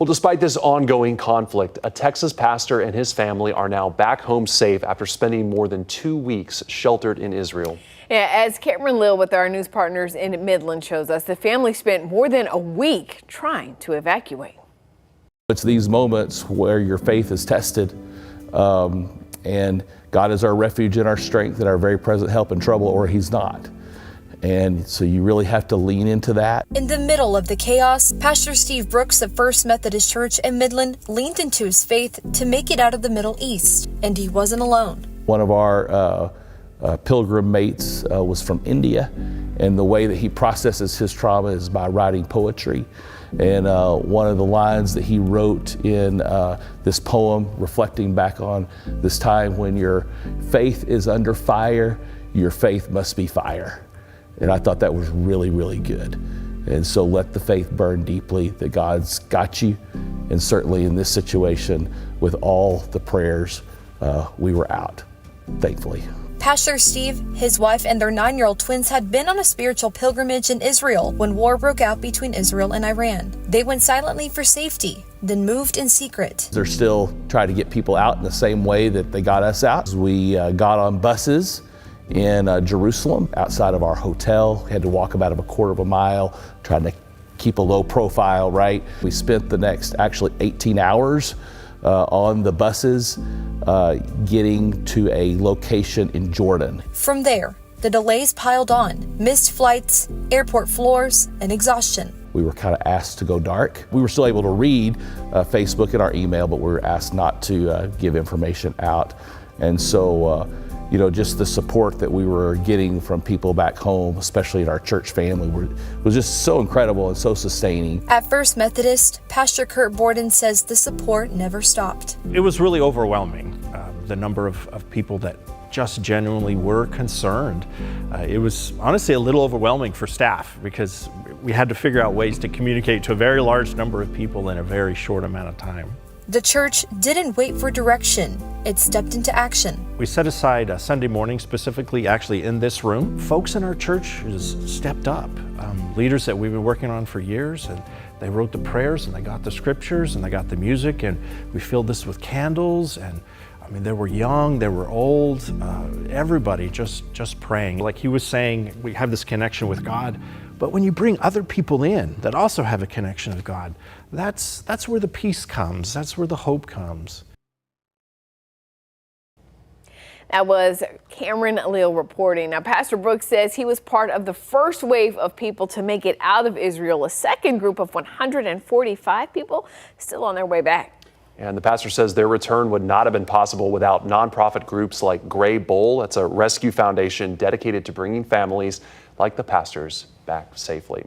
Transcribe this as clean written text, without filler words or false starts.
Well, despite this ongoing conflict, a Texas pastor and his family are now back home safe after spending more than 2 weeks sheltered in Israel. Yeah, as Cameron Lill with our news partners in Midland shows us, the family spent more than a week trying to evacuate. It's these moments where your faith is tested, and God is our refuge and our strength and our very present help in trouble, or He's not. And so you really have to lean into that. In the middle of the chaos, Pastor Steve Brooks of First Methodist Church in Midland leaned into his faith to make it out of the Middle East, and he wasn't alone. One of our pilgrim mates was from India, and the way that he processes his trauma is by writing poetry. And one of the lines that he wrote in this poem, reflecting back on this time when your faith is under fire, your faith must be fire. And I thought that was really, really good. And so let the faith burn deeply that God's got you. And certainly in this situation, with all the prayers, we were out, thankfully. Pastor Steve, his wife, and their 9-year-old twins had been on a spiritual pilgrimage in Israel when war broke out between Israel and Iran. They went silently for safety, then moved in secret. They're still trying to get people out in the same way that they got us out. We got on buses in Jerusalem outside of our hotel. We had to walk about a quarter of a mile, trying to keep a low profile, right? We spent the next actually 18 hours on the buses getting to a location in Jordan. From there, the delays piled on, missed flights, airport floors, and exhaustion. We were kind of asked to go dark. We were still able to read Facebook and our email, but we were asked not to give information out. And so, just the support that we were getting from people back home, especially in our church family, was just so incredible and so sustaining. At First Methodist, Pastor Kurt Borden says the support never stopped. It was really overwhelming, the number of people that just genuinely were concerned. It was honestly a little overwhelming for staff because we had to figure out ways to communicate to a very large number of people in a very short amount of time. The church didn't wait for direction. It stepped into action. We set aside a Sunday morning, specifically actually in this room. Folks in our church stepped up. Leaders that we've been working on for years, and they wrote the prayers and they got the scriptures and they got the music, and we filled this with candles. And I mean, they were young, they were old, everybody just praying. Like he was saying, we have this connection with God. But when you bring other people in that also have a connection with God, that's where the peace comes. That's where the hope comes. That was Cameron Lill reporting. Now, Pastor Brooks says he was part of the first wave of people to make it out of Israel. A second group of 145 people still on their way back. And the pastor says their return would not have been possible without nonprofit groups like Gray Bull. That's a rescue foundation dedicated to bringing families like the pastors back safely.